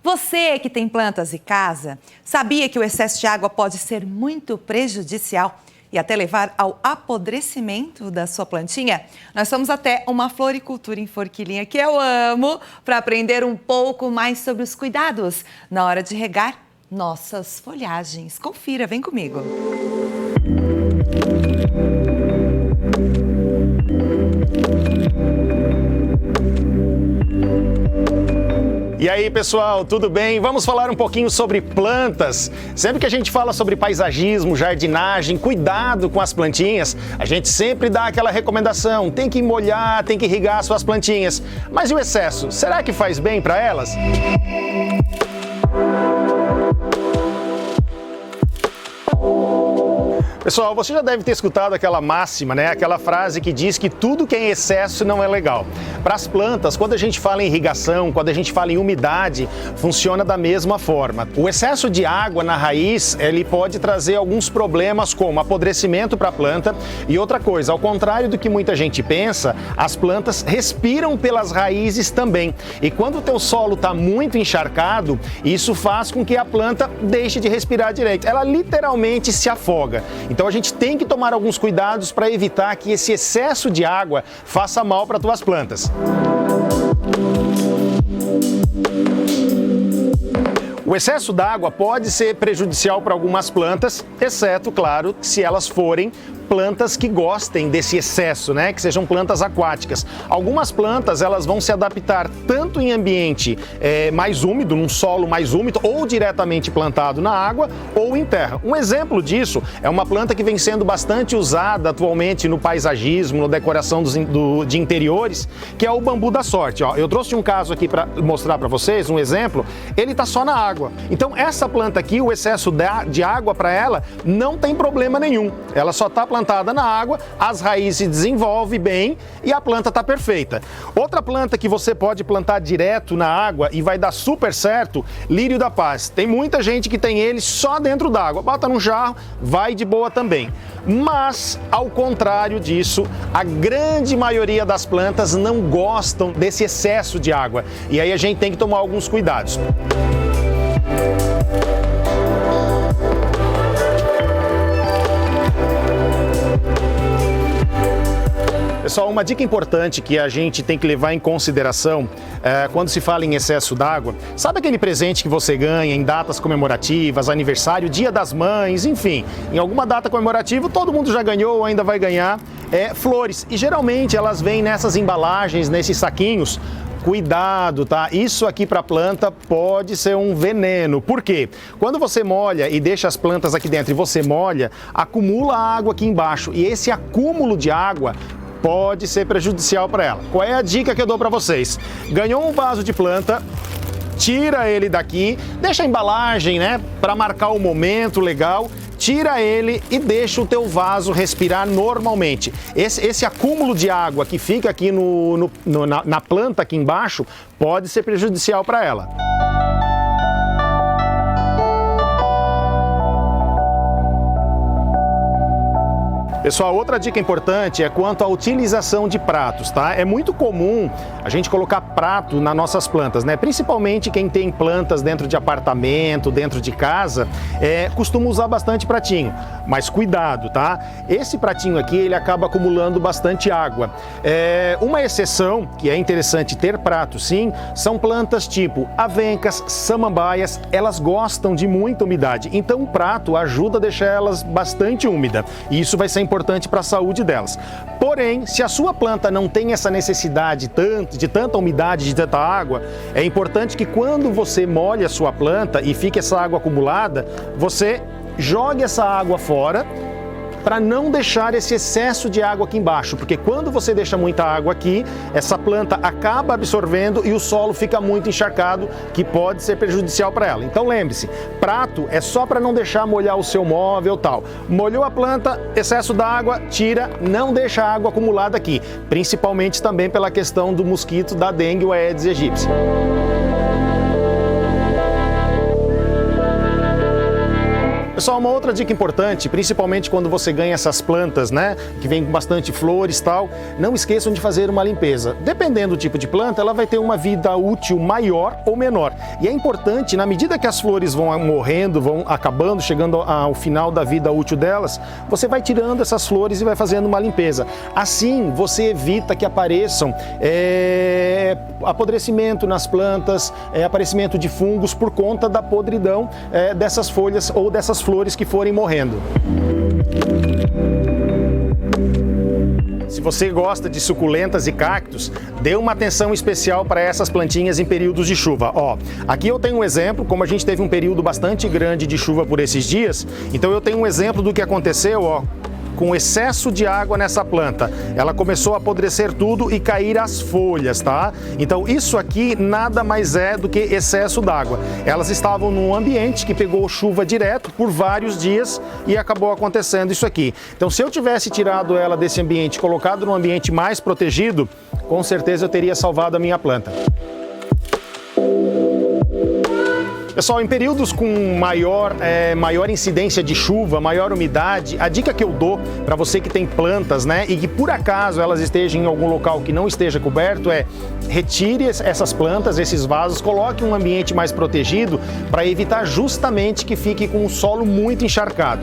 Você que tem plantas em casa, sabia que o excesso de água pode ser muito prejudicial e até levar ao apodrecimento da sua plantinha? Nós fomos até uma floricultura em Forquilinha, que eu amo, para aprender um pouco mais sobre os cuidados na hora de regar nossas folhagens. Confira, vem comigo. E aí, pessoal, tudo bem? Vamos falar um pouquinho sobre plantas. Sempre que a gente fala sobre paisagismo, jardinagem, cuidado com as plantinhas, a gente sempre dá aquela recomendação: tem que molhar, tem que irrigar suas plantinhas. Mas e o excesso? Será que faz bem para elas? Pessoal, você já deve ter escutado aquela máxima, né? Aquela frase que diz que tudo que é em excesso não é legal. Para as plantas, quando a gente fala em irrigação, quando a gente fala em umidade, funciona da mesma forma. O excesso de água na raiz, ele pode trazer alguns problemas como apodrecimento para a planta e outra coisa, ao contrário do que muita gente pensa, as plantas respiram pelas raízes também. E quando o teu solo está muito encharcado, isso faz com que a planta deixe de respirar direito. Ela literalmente se afoga. Então a gente tem que tomar alguns cuidados para evitar que esse excesso de água faça mal para as tuas plantas. O excesso d'água pode ser prejudicial para algumas plantas, exceto, claro, se elas forem plantas que gostem desse excesso, né? Que sejam plantas aquáticas. Algumas plantas, elas vão se adaptar tanto em ambiente mais úmido, num solo mais úmido, ou diretamente plantado na água, ou em terra. Um exemplo disso é uma planta que vem sendo bastante usada atualmente no paisagismo, na decoração de interiores, que é o bambu da sorte. Ó, eu trouxe um caso aqui para mostrar para vocês, um exemplo, ele está só na água. Então essa planta aqui, o excesso de água para ela não tem problema nenhum. Ela só está plantada na água, as raízes se desenvolvem bem e a planta está perfeita. Outra planta que você pode plantar direto na água e vai dar super certo, lírio da paz. Tem muita gente que tem ele só dentro d'água. Bota num jarro, vai de boa também. Mas, ao contrário disso, a grande maioria das plantas não gostam desse excesso de água. E aí a gente tem que tomar alguns cuidados. Pessoal, uma dica importante que a gente tem que levar em consideração quando se fala em excesso d'água, sabe aquele presente que você ganha em datas comemorativas, aniversário, Dia das Mães, enfim, em alguma data comemorativa todo mundo já ganhou ou ainda vai ganhar flores. E geralmente elas vêm nessas embalagens, nesses saquinhos. Cuidado, tá? Isso aqui para a planta pode ser um veneno. Por quê? Quando você molha e deixa as plantas aqui dentro e você molha, acumula água aqui embaixo. E esse acúmulo de água pode ser prejudicial para ela. Qual é a dica que eu dou para vocês? Ganhou um vaso de planta, tira ele daqui, deixa a embalagem, né, para marcar o momento legal, tira ele e deixa o teu vaso respirar normalmente. Esse acúmulo de água que fica aqui na planta aqui embaixo pode ser prejudicial para ela. Pessoal, outra dica importante é quanto à utilização de pratos, tá? É muito comum a gente colocar prato nas nossas plantas, né? Principalmente quem tem plantas dentro de apartamento, dentro de casa, costuma usar bastante pratinho. Mas cuidado, tá? Esse pratinho aqui, ele acaba acumulando bastante água. Uma exceção, que é interessante ter prato sim, são plantas tipo avencas, samambaias, elas gostam de muita umidade. Então o prato ajuda a deixar elas bastante úmida. E isso vai ser importante para a saúde delas. Porém, se a sua planta não tem essa necessidade de tanta umidade, de tanta água, é importante que quando você molhe a sua planta e fique essa água acumulada, você jogue essa água fora para não deixar esse excesso de água aqui embaixo, porque quando você deixa muita água aqui, essa planta acaba absorvendo e o solo fica muito encharcado, que pode ser prejudicial para ela. Então lembre-se, prato é só para não deixar molhar o seu móvel tal. Molhou a planta, excesso d'água, tira, não deixa a água acumulada aqui, principalmente também pela questão do mosquito da dengue ou Aedes aegypti. Pessoal, uma outra dica importante, principalmente quando você ganha essas plantas, né, que vem com bastante flores e tal, não esqueçam de fazer uma limpeza. Dependendo do tipo de planta, ela vai ter uma vida útil maior ou menor. E é importante, na medida que as flores vão morrendo, vão acabando, chegando ao final da vida útil delas, você vai tirando essas flores e vai fazendo uma limpeza. Assim, você evita que apareçam apodrecimento nas plantas, aparecimento de fungos por conta da podridão dessas folhas ou dessas flores que forem morrendo. Se você gosta de suculentas e cactos, dê uma atenção especial para essas plantinhas em períodos de chuva. Ó, aqui eu tenho um exemplo, como a gente teve um período bastante grande de chuva por esses dias, então eu tenho um exemplo do que aconteceu, ó, com excesso de água nessa planta. Ela começou a apodrecer tudo e cair as folhas, tá? Então isso aqui nada mais é do que excesso d'água. Elas estavam num ambiente que pegou chuva direto por vários dias e acabou acontecendo isso aqui. Então se eu tivesse tirado ela desse ambiente, colocado num ambiente mais protegido, com certeza eu teria salvado a minha planta. Pessoal, em períodos com maior incidência de chuva, maior umidade, a dica que eu dou para você que tem plantas, né, e que por acaso elas estejam em algum local que não esteja coberto, é retire essas plantas, esses vasos, coloque um ambiente mais protegido para evitar justamente que fique com o solo muito encharcado.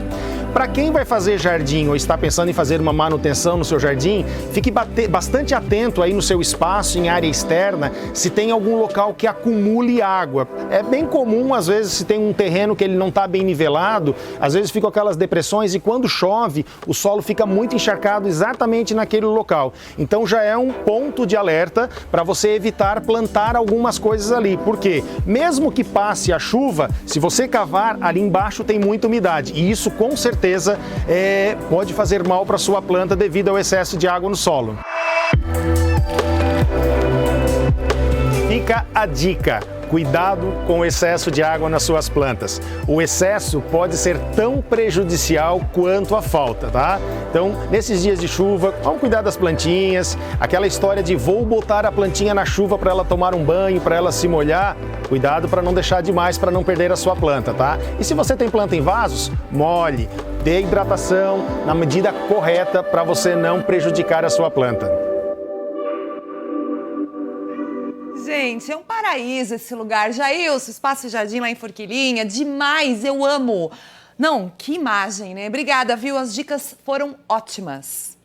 Para quem vai fazer jardim ou está pensando em fazer uma manutenção no seu jardim, fique bastante atento aí no seu espaço, em área externa, se tem algum local que acumule água. É bem comum, às vezes, se tem um terreno que ele não está bem nivelado, às vezes ficam aquelas depressões e quando chove, o solo fica muito encharcado exatamente naquele local. Então já é um ponto de alerta para você evitar plantar algumas coisas ali. Porque mesmo que passe a chuva, se você cavar, ali embaixo tem muita umidade e isso com certeza pode fazer mal para sua planta devido ao excesso de água no solo. Fica a dica. Cuidado com o excesso de água nas suas plantas. O excesso pode ser tão prejudicial quanto a falta, tá? Então, nesses dias de chuva, vamos cuidar das plantinhas. Aquela história de vou botar a plantinha na chuva para ela tomar um banho, para ela se molhar. Cuidado para não deixar demais, para não perder a sua planta, tá? E se você tem planta em vasos, molhe, dê hidratação na medida correta para você não prejudicar a sua planta. Gente, é um paraíso esse lugar. Jailson, Espaço e Jardim lá em Forquilinha, demais, eu amo. Não, que imagem, né? Obrigada, viu? As dicas foram ótimas.